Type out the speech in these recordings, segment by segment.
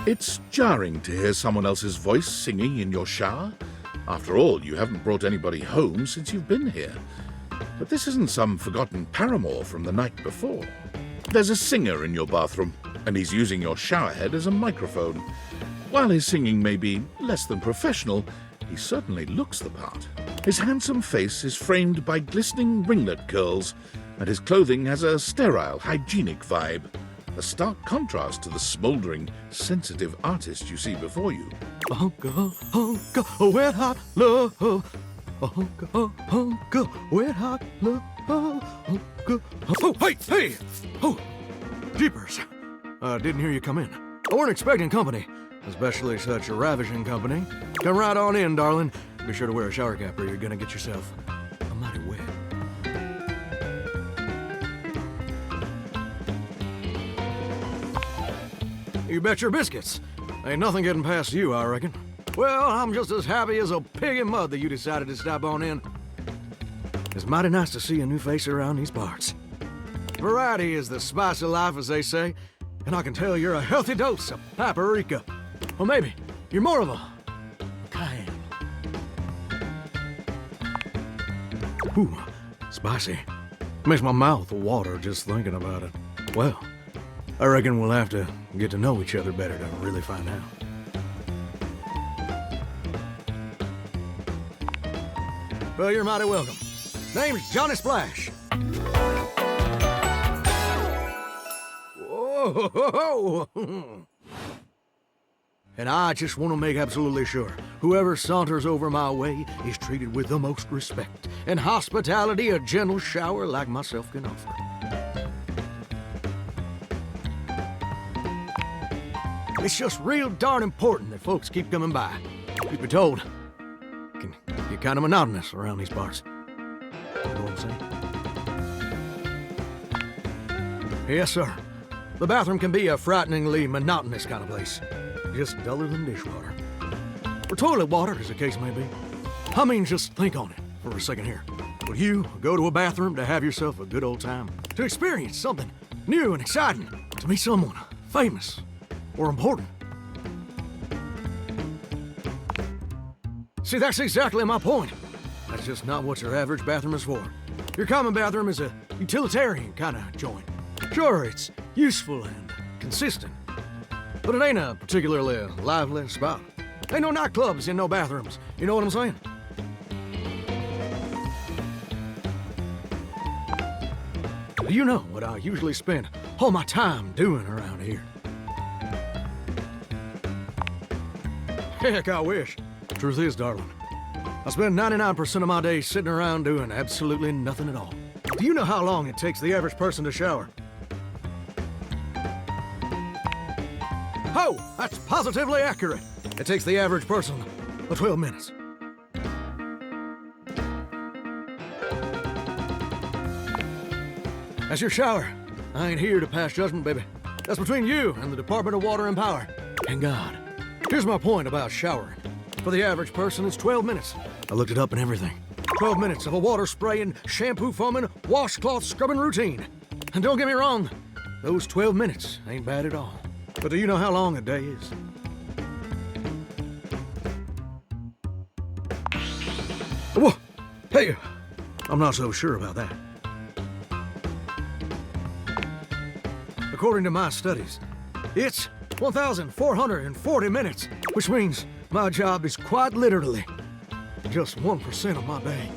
It's jarring to hear someone else's voice singing in your shower. After all, you haven't brought anybody home since you've been here. But this isn't some forgotten paramour from the night before. There's a singer in your bathroom, and he's using your showerhead as a microphone. While his singing may be less than professional, he certainly looks the part. His handsome face is framed by glistening ringlet curls, and his clothing has a sterile, hygienic vibe. A stark contrast to the smouldering, sensitive artist you see before you. Wet hot love. Wet hot love. Oh, hey! Oh, jeepers. Didn't hear you come in. I weren't expecting company, especially such a ravishing company. Come right on in, darling. Be sure to wear a shower cap or you're gonna get yourself a mighty wet. You bet your biscuits. Ain't nothing getting past you, I reckon. Well, I'm just as happy as a pig in mud that you decided to stop on in. It's mighty nice to see a new face around these parts. Variety is the spice of life, as they say, and I can tell you're a healthy dose of paprika. Or maybe you're more of a cayenne. Ooh, spicy. Makes my mouth water just thinking about it. Well, I reckon we'll have to get to know each other better to really find out. Well, you're mighty welcome. Name's Johnny Splash. Whoa! And I just want to make absolutely sure whoever saunters over my way is treated with the most respect and hospitality a gentle shower like myself can offer. It's just real darn important that folks keep coming by. Truth be told, it can get kind of monotonous around these parts. You know what I'm saying? Yes, sir. The bathroom can be a frighteningly monotonous kind of place. Just duller than dishwater. Or toilet water, as the case may be. I mean, just think on it for a second here. Would you go to a bathroom to have yourself a good old time? To experience something new and exciting? To meet someone famous or important? See, that's exactly my point. That's just not what your average bathroom is for. Your common bathroom is a utilitarian kind of joint. Sure, it's useful and consistent, but it ain't a particularly lively spot. Ain't no nightclubs in no bathrooms. You know what I'm saying? Do you know what I usually spend all my time doing around here? Heck, I wish. Truth is, darling, I spend 99% of my day sitting around doing absolutely nothing at all. Do you know how long it takes the average person to shower? Oh, that's positively accurate. It takes the average person 12 minutes. That's your shower. I ain't here to pass judgment, baby. That's between you and the Department of Water and Power. And God. Here's my point about showering. For the average person, it's 12 minutes. I looked it up and everything. 12 minutes of a water spraying, shampoo foaming, washcloth scrubbing routine. And don't get me wrong, those 12 minutes ain't bad at all. But do you know how long a day is? Whoa! Hey, I'm not so sure about that. According to my studies, it's 1,440 minutes, which means my job is quite literally just 1% of my day.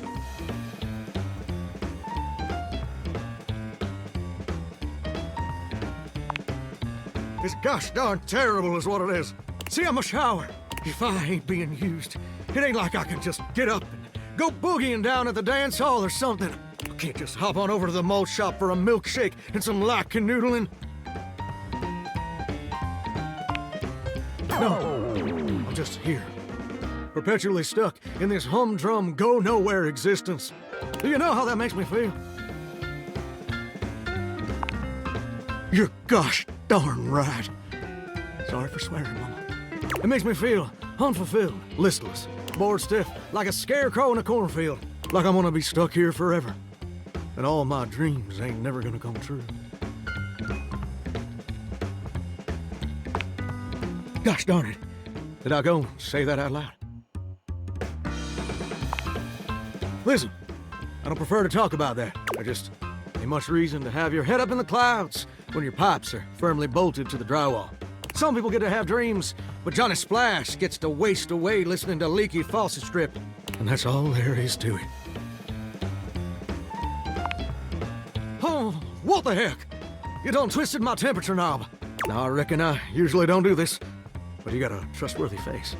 It's gosh darn terrible is what it is. See, I'm a shower. If I ain't being used, it ain't like I can just get up and go boogieing down at the dance hall or something. I can't just hop on over to the malt shop for a milkshake and some light canoodling. No, I'm just here, perpetually stuck in this humdrum, go-nowhere existence. Do you know how that makes me feel? You're gosh darn right. Sorry for swearing, Mama. It makes me feel unfulfilled, listless, bored stiff, like a scarecrow in a cornfield, like I'm gonna be stuck here forever. And all my dreams ain't never gonna come true. Gosh darn it. Did I go and say that out loud? Listen, I don't prefer to talk about that. There just ain't much reason to have your head up in the clouds when your pipes are firmly bolted to the drywall. Some people get to have dreams, but Johnny Splash gets to waste away listening to leaky faucet strip. And that's all there is to it. Oh, what the heck? You done twisted my temperature knob. Now, I reckon I usually don't do this, but you got a trustworthy face.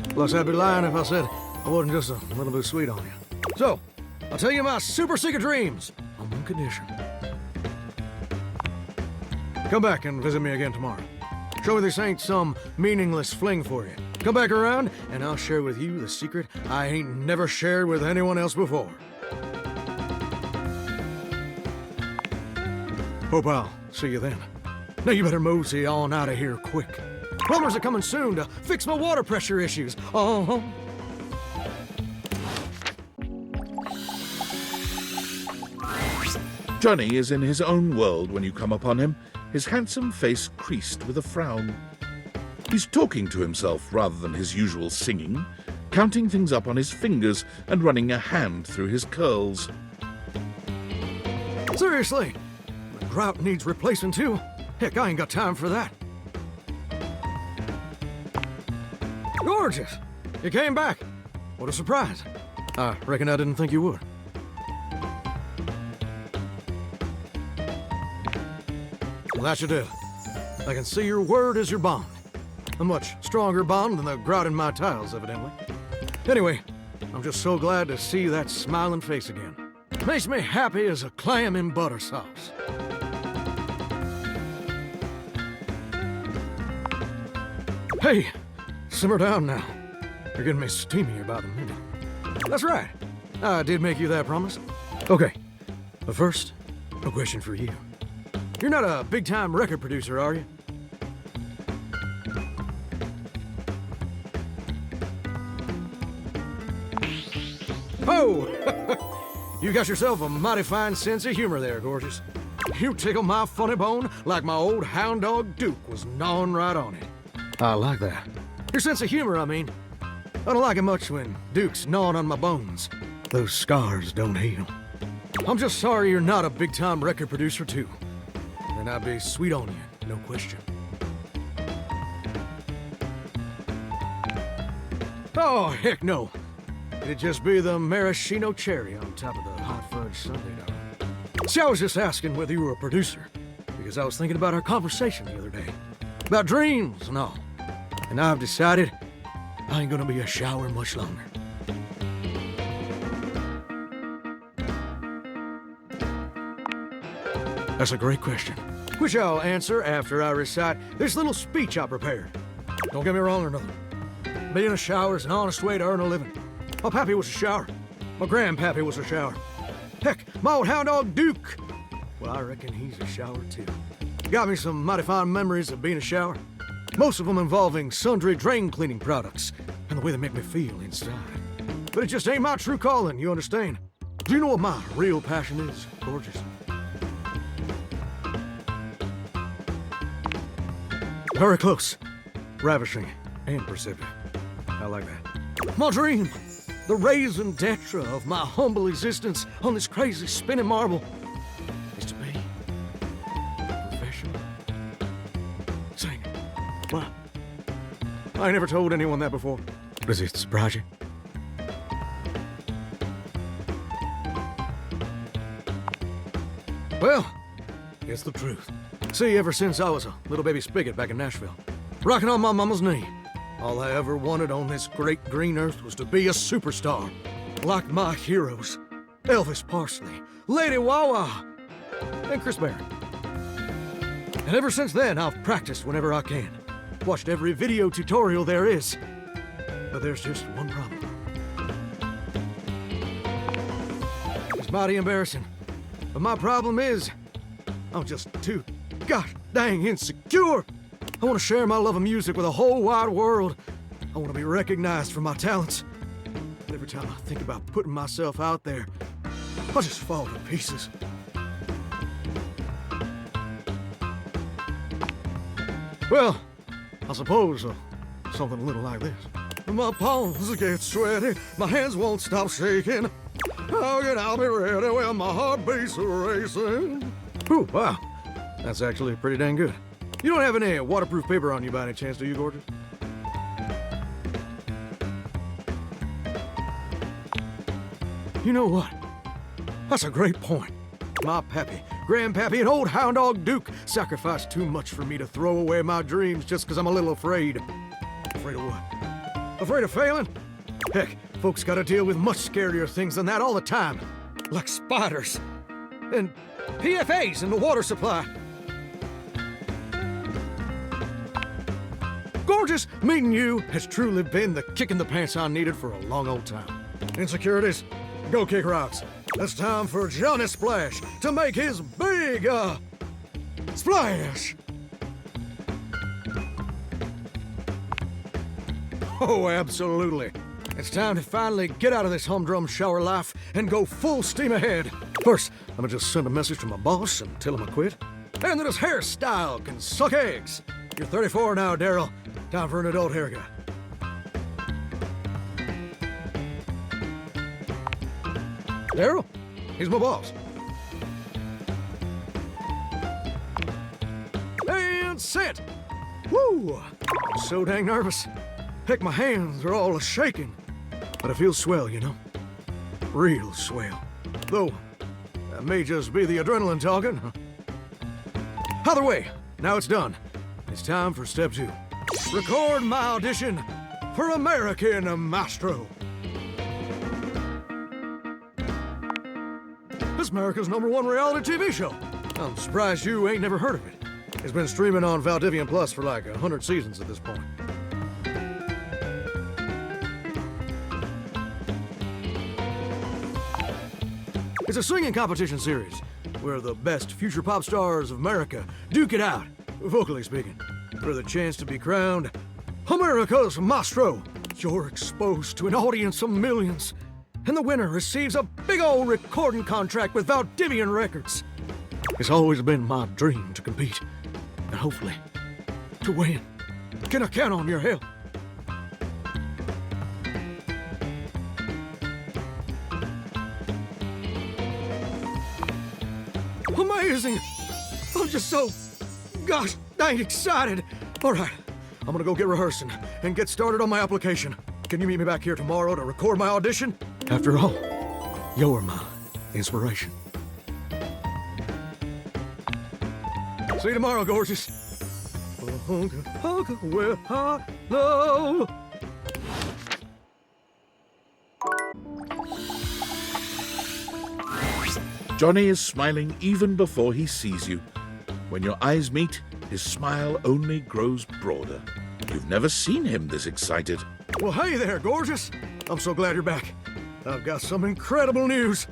Plus, I'd be lying if I said I wasn't just a little bit sweet on you. So, I'll tell you my super secret dreams on one condition. Come back and visit me again tomorrow. Show me this ain't some meaningless fling for you. Come back around, and I'll share with you the secret I ain't never shared with anyone else before. Hope I'll see you then. Now you better mosey on out of here quick. Plumbers are coming soon to fix my water pressure issues. Uh-huh. Johnny is in his own world when you come upon him, his handsome face creased with a frown. He's talking to himself rather than his usual singing, counting things up on his fingers and running a hand through his curls. Seriously, the grout needs replacing too. Heck, I ain't got time for that. Gorgeous! You came back. What a surprise. I reckon I didn't think you would. Well, that should do. I can see your word is your bond. A much stronger bond than the grout in my tiles, evidently. Anyway, I'm just so glad to see that smiling face again. Makes me happy as a clam in butter sauce. Hey, simmer down now. You're getting me steamy about the minute. That's right. I did make you that promise. Okay, but first, a question for you. You're not a big-time record producer, are you? Oh! You got yourself a mighty fine sense of humor there, gorgeous. You tickle my funny bone like my old hound dog Duke was gnawing right on it. I like that. Your sense of humor, I mean. I don't like it much when Duke's gnawing on my bones. Those scars don't heal. I'm just sorry you're not a big-time record producer, too. Then I'd be sweet on you, no question. Oh, heck no. It'd just be the maraschino cherry on top of the hot fudge sundae, darling. See, I was just asking whether you were a producer, because I was thinking about our conversation the other day. About dreams and all. And I've decided I ain't gonna be a shower much longer. That's a great question, which I'll answer after I recite this little speech I prepared. Don't get me wrong or nothing. Being a shower is an honest way to earn a living. My pappy was a shower. My grandpappy was a shower. Heck, my old hound dog Duke. Well, I reckon he's a shower too. Got me some mighty fine memories of being a shower. Most of them involving sundry drain cleaning products and the way they make me feel inside. But it just ain't my true calling, you understand? Do you know what my real passion is, gorgeous? Very close, ravishing, and perceptive. I like that. My dream, the raison d'etre of my humble existence on this crazy spinning marble, is to be a professional singer. Wow. I ain't never told anyone that before. Does it surprise you? Well, it's the truth. See, ever since I was a little baby spigot back in Nashville, rocking on my mama's knee, all I ever wanted on this great green earth was to be a superstar, like my heroes, Elvis Parsley, Lady Wawa, and Chris Barron. And ever since then, I've practiced whenever I can, watched every video tutorial there is. But there's just one problem. It's mighty embarrassing, but my problem is I'm just too gosh dang insecure. I want to share my love of music with the whole wide world. I want to be recognized for my talents. But every time I think about putting myself out there, I just fall to pieces. Well, I suppose a something a little like this. My palms get sweaty, my hands won't stop shaking. How can I be ready when my heart beats racing? Ooh, wow. That's actually pretty dang good. You don't have any waterproof paper on you by any chance, do you, gorgeous? You know what? That's a great point. My pappy, grandpappy, and old hound dog Duke sacrificed too much for me to throw away my dreams just because I'm a little afraid. Afraid of what? Afraid of failing? Heck, folks gotta deal with much scarier things than that all the time. Like spiders. And PFAs in the water supply. Gorgeous, meeting you has truly been the kick in the pants I needed for a long old time. Insecurities, go kick rocks. It's time for Johnny Splash to make his big, splash. Oh, absolutely. It's time to finally get out of this humdrum shower life and go full steam ahead. First, I'm gonna just send a message to my boss and tell him I quit. And that his hairstyle can suck eggs. You're 34 now, Daryl. Time for an adult haircut. Daryl? He's my boss. And set! Woo! I'm so dang nervous. Heck, my hands are all a-shaking. But I feel swell, you know? Real swell. Though, that may just be the adrenaline talking. Either way, now it's done. It's time for step 2. Record my audition for American Maestro. It's America's #1 reality TV show. I'm surprised you ain't never heard of it. It's been streaming on Valdivian Plus for like 100 seasons at this point. It's a singing competition series where the best future pop stars of America duke it out, vocally speaking, for the chance to be crowned America's Maestro. You're exposed to an audience of millions, and the winner receives a big old recording contract with Valdivian Records. It's always been my dream to compete, and hopefully, to win. Can I count on your help? Amazing! I'm just so, gosh dang excited. All right, I'm gonna go get rehearsing and get started on my application. Can you meet me back here tomorrow to record my audition? After all, you're my inspiration. See you tomorrow, gorgeous. Well, hello. Johnny is smiling even before he sees you. When your eyes meet, his smile only grows broader. You've never seen him this excited. Well, hey there, gorgeous. I'm so glad you're back. I've got some incredible news.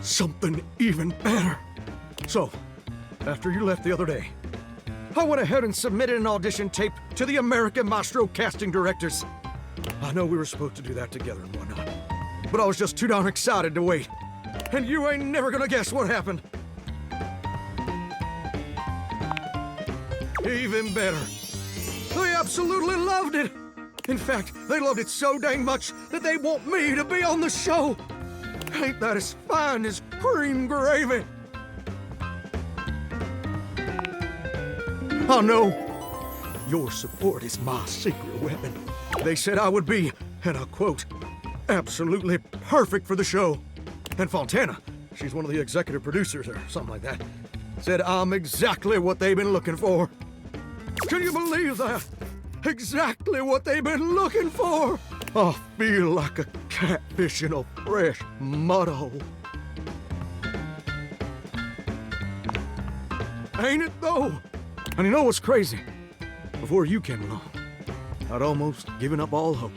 Something even better. So, after you left the other day, I went ahead and submitted an audition tape to the American Maestro casting directors. I know we were supposed to do that together and whatnot, but I was just too darn excited to wait. And you ain't never gonna guess what happened. Even better. They absolutely loved it. In fact, they loved it so dang much that they want me to be on the show. Ain't that as fine as cream gravy? I know your support is my secret weapon. They said I would be, and I quote, absolutely perfect for the show. And Fontana, she's one of the executive producers or something like that, said I'm exactly what they've been looking for. Can you believe that? Exactly what they've been looking for. I feel like a catfish in a fresh mud hole. Ain't it though? And you know what's crazy? Before you came along, I'd almost given up all hope.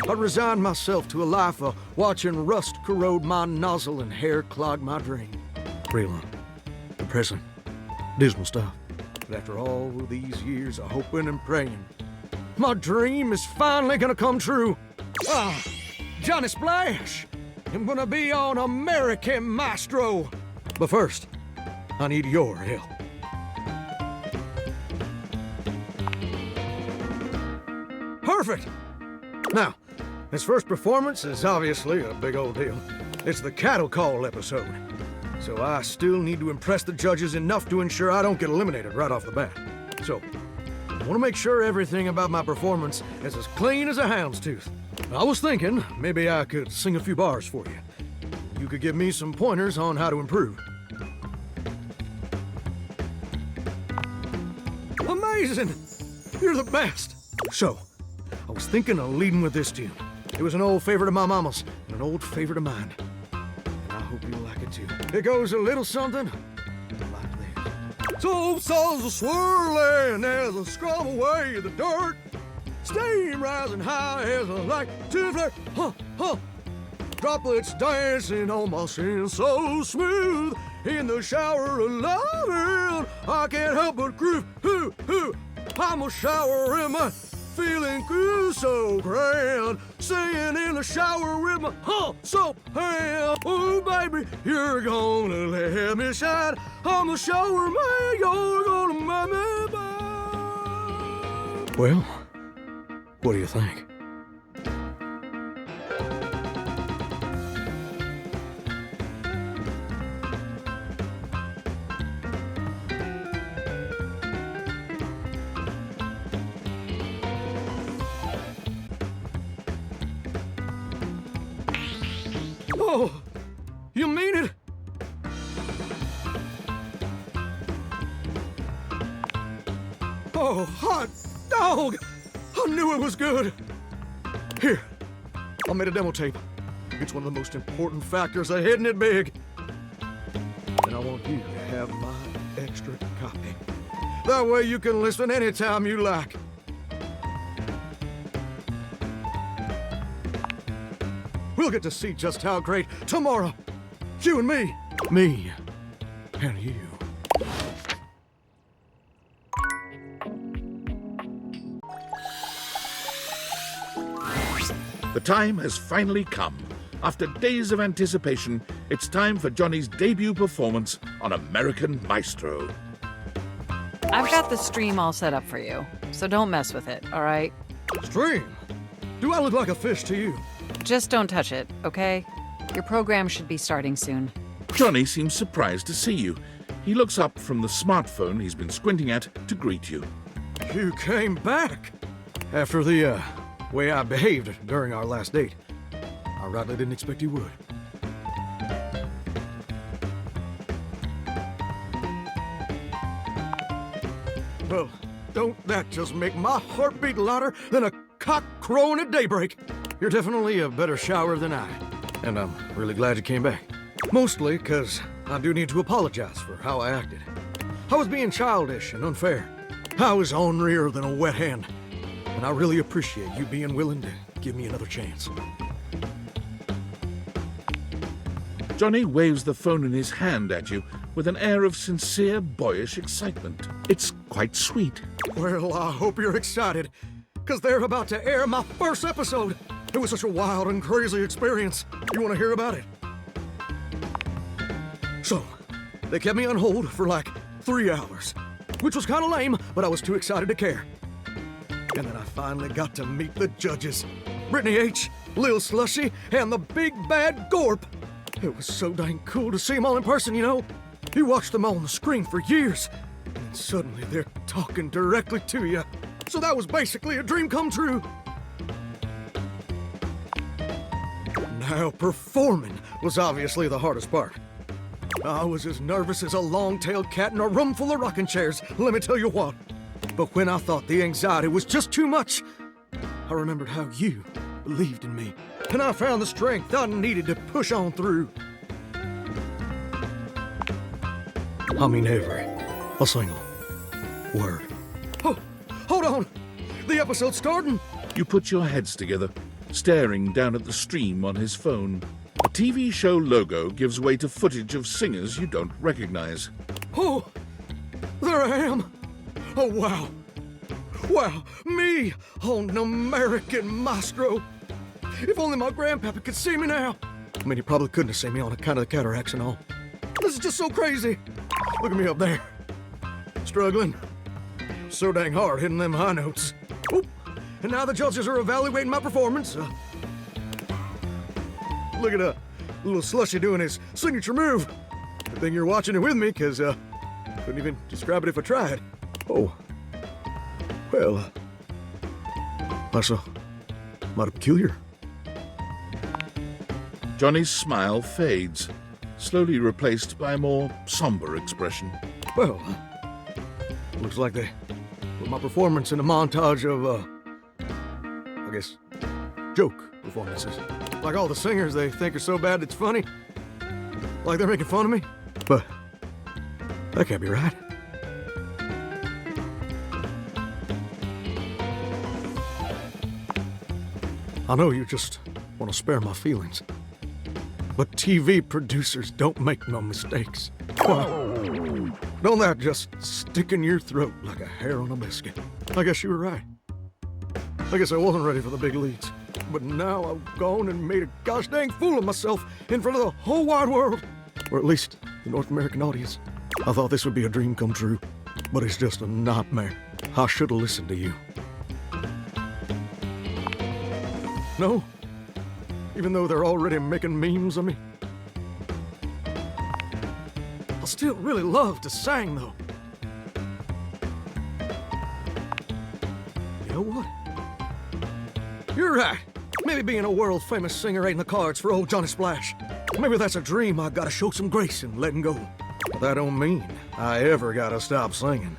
I'd resigned myself to a life of watching rust corrode my nozzle and hair clog my dream. Real depressing, dismal stuff. But after all of these years of hoping and praying, my dream is finally gonna come true. Johnny Splash! I'm gonna be on American Maestro. But first, I need your help. Perfect! Now, his first performance is obviously a big old deal. It's the cattle call episode. So I still need to impress the judges enough to ensure I don't get eliminated right off the bat. So, I want to make sure everything about my performance is as clean as a hound's tooth. I was thinking maybe I could sing a few bars for you. You could give me some pointers on how to improve. Amazing! You're the best! So, I was thinking of leading with this tune. It was an old favorite of my mama's and an old favorite of mine. And I hope you'll like it too. It goes a little something like this. So souls are swirling as I scrub away the dirt. Steam rising high as I like to flirt. Huh, huh. Droplets dancing on my skin so smooth. In the shower of loving, I can't help but groove. Hoo, hoo. I'm a shower in my feeling good so grand. Singing in the shower with my soap hand. Oh, baby, you're gonna let me shine. I'm a shower man, you're gonna make me mine. Well, what do you think? Oh, you mean it? Oh, hot dog! I knew it was good. Here, I made a demo tape. It's one of the most important factors of hitting it big. And I want you to have my extra copy. That way you can listen anytime you like. We'll get to see just how great tomorrow. You and me. Me and you. The time has finally come. After days of anticipation, it's time for Johnny's debut performance on American Maestro. I've got the stream all set up for you, so don't mess with it, all right? Stream? Do I look like a fish to you? Just don't touch it, okay? Your program should be starting soon. Johnny seems surprised to see you. He looks up from the smartphone he's been squinting at to greet you. You came back! After the, way I behaved during our last date. I rightly didn't expect you would. Well, don't that just make my heart beat louder than a cock crowing at daybreak? You're definitely a better shower than I. And I'm really glad you came back. Mostly because I do need to apologize for how I acted. I was being childish and unfair. I was ornerier than a wet hen. And I really appreciate you being willing to give me another chance. Johnny waves the phone in his hand at you with an air of sincere, boyish excitement. It's quite sweet. Well, I hope you're excited, because they're about to air my first episode. It was such a wild and crazy experience. You want to hear about it? So, they kept me on hold for like 3 hours, which was kind of lame, but I was too excited to care. And then I finally got to meet the judges. Brittany H., Lil Slushy, and the big bad Gorp. It was so dang cool to see them all in person, you know? You watched them all on the screen for years, and suddenly they're talking directly to you. So that was basically a dream come true. Now, performing was obviously the hardest part. I was as nervous as a long-tailed cat in a room full of rocking chairs, let me tell you what. But when I thought the anxiety was just too much, I remembered how you believed in me. And I found the strength I needed to push on through. I mean a single word. Oh, hold on! The episode's starting! You put your heads together, staring down at the stream on his phone. The TV show logo gives way to footage of singers you don't recognize. Oh, there I am! Oh, wow! Wow, me on American Maestro! If only my grandpapa could see me now! I mean, he probably couldn't have seen me on account of the cataracts and all. This is just so crazy! Look at me up there. Struggling. So dang hard hitting them high notes. Oop. and now the judges are evaluating my performance. Look at little Slushy doing his signature move. Good thing you're watching it with me, because couldn't even describe it if I tried. Oh. Well, that's mighty peculiar. Johnny's smile fades, slowly replaced by a more somber expression. Well, looks like they put my performance in a montage of, I guess, joke performances. Like all the singers they think are so bad it's funny. Like they're making fun of me. But that can't be right. I know you just want to spare my feelings. But TV producers don't make no mistakes. Don't that just stick in your throat like a hair on a biscuit? I guess you were right. I guess I wasn't ready for the big leads. But now I've gone and made a gosh dang fool of myself in front of the whole wide world. Or at least the North American audience. I thought this would be a dream come true. But it's just a nightmare. I should have listened to you. No? Even though they're already making memes of me? I still really love to sing, though. You know what? You're right. Maybe being a world-famous singer ain't in the cards for old Johnny Splash. Maybe that's a dream I gotta show some grace in letting go. But that don't mean I ever gotta stop singing.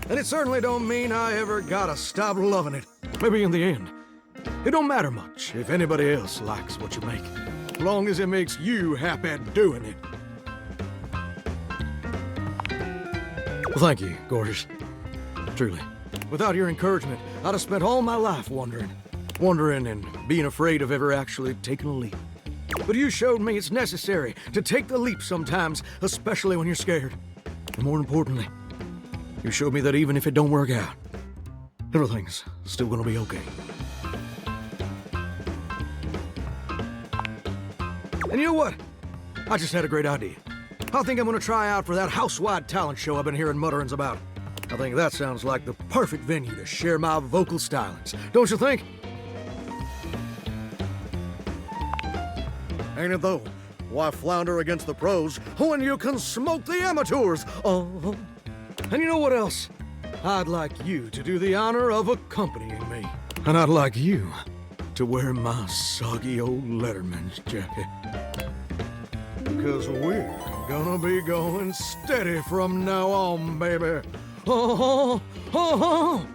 And it certainly don't mean I ever gotta stop loving it. Maybe in the end, it don't matter much if anybody else likes what you make, as long as it makes you happy doing it. Well, thank you, gorgeous. Truly. Without your encouragement, I'd have spent all my life wondering and being afraid of ever actually taking a leap. But you showed me it's necessary to take the leap sometimes, especially when you're scared. And more importantly, you showed me that even if it don't work out, everything's still gonna be okay. And you know what? I just had a great idea. I think I'm gonna try out for that house-wide talent show I've been hearing mutterings about. I think that sounds like the perfect venue to share my vocal stylings. Don't you think? Ain't it though? Why flounder against the pros when you can smoke the amateurs? Oh. And you know what else? I'd like you to do the honor of accompanying me. And I'd like you to wear my soggy old Letterman's jacket. Because we're gonna be going steady from now on, baby. Oh, oh, oh.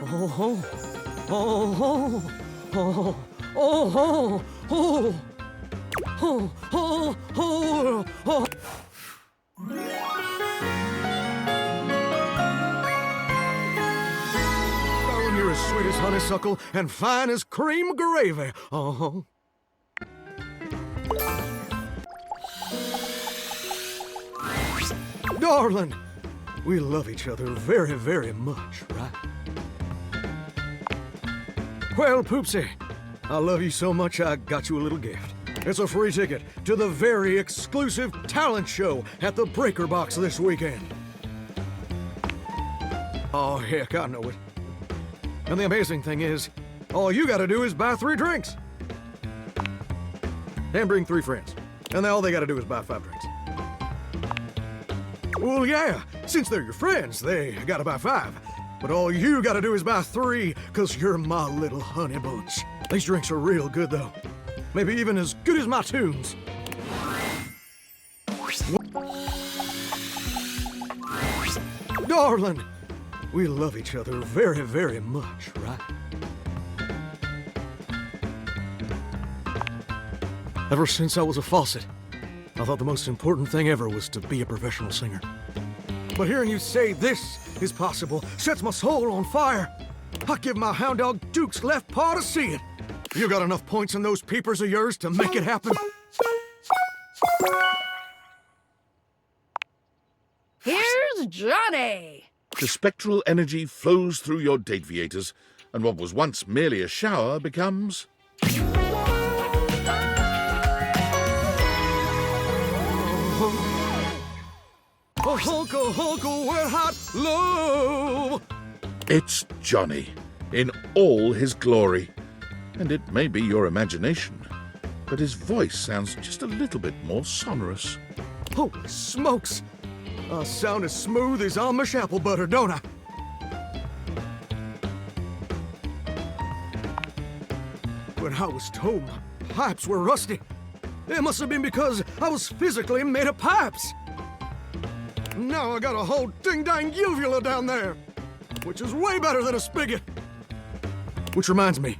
Oh, oh, oh, oh, oh, oh, oh, oh, oh, oh. Darling, you're as sweet as honeysuckle and fine as cream gravy. Oh. Darling, we love each other very, very much, right? Well, Poopsie, I love you so much I got you a little gift. It's a free ticket to the very exclusive talent show at the Breaker Box this weekend. Oh, heck, I know it. And the amazing thing is, all you gotta do is buy 3 drinks. And bring 3 friends. And all they gotta do is buy 5 drinks. Well, yeah, since they're your friends, they gotta buy 5. But all you gotta do is buy 3, 'cause you're my little honey bunch. These drinks are real good, though. Maybe even as good as my tunes. Darling, we love each other very, very much, right? Ever since I was a faucet, I thought the most important thing ever was to be a professional singer. But hearing you say this is possible sets my soul on fire. I give my hound dog Duke's left paw to see it. You got enough points in those peepers of yours to make it happen? Here's Johnny! The spectral energy flows through your dateviators, and what was once merely a shower becomes... A hunk of wet hot love. It's Johnny, in all his glory. And it may be your imagination, but his voice sounds just a little bit more sonorous. Holy smokes! I sound as smooth as Amish apple butter, don't I? When I was told my pipes were rusty, it must have been because I was physically made of pipes. Now I got a whole ding-dang uvula down there, which is way better than a spigot. Which reminds me,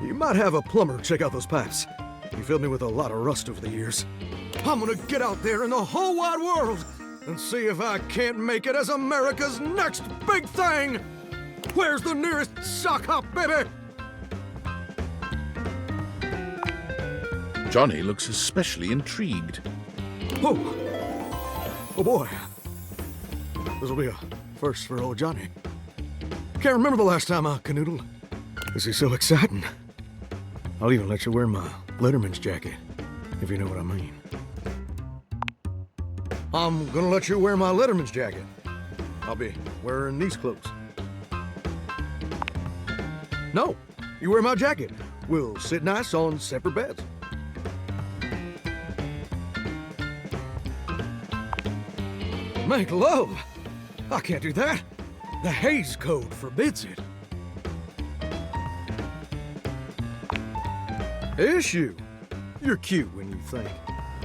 you might have a plumber check out those pipes. He filled me with a lot of rust over the years. I'm gonna get out there in the whole wide world and see if I can't make it as America's next big thing. Where's the nearest sock hop, baby? Johnny looks especially intrigued. Oh boy. This'll be a first for old Johnny. Can't remember the last time I canoodled. This is so exciting. I'll even let you wear my Letterman's jacket, if you know what I mean. I'm gonna let you wear my Letterman's jacket. I'll be wearing these clothes. No, you wear my jacket. We'll sit nice on separate beds. Make love? I can't do that. The Hays Code forbids it. Issue. You're cute when you think.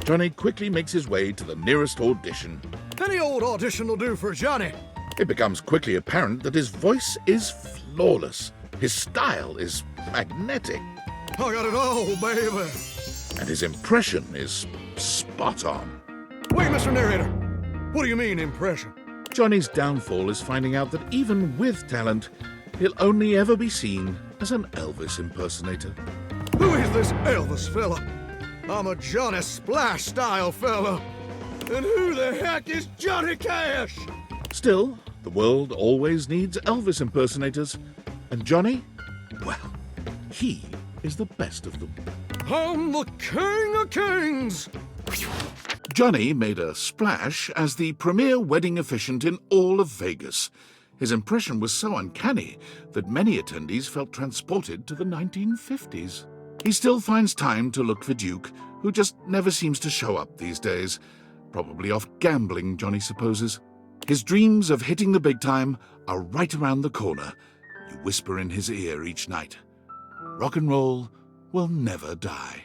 Johnny quickly makes his way to the nearest audition. Any old audition will do for Johnny. It becomes quickly apparent that his voice is flawless. His style is magnetic. I got it all, baby. And his impression is spot on. Wait, Mr. Narrator. What do you mean, impression? Johnny's downfall is finding out that even with talent, he'll only ever be seen as an Elvis impersonator. Who is this Elvis fella? I'm a Johnny Splash style fella. And who the heck is Johnny Cash? Still, the world always needs Elvis impersonators. And Johnny, well, he is the best of them. I'm the king of kings. Johnny made a splash as the premier wedding officiant in all of Vegas. His impression was so uncanny that many attendees felt transported to the 1950s. He still finds time to look for Duke, who just never seems to show up these days. Probably off gambling, Johnny supposes. His dreams of hitting the big time are right around the corner. You whisper in his ear each night. Rock and roll will never die.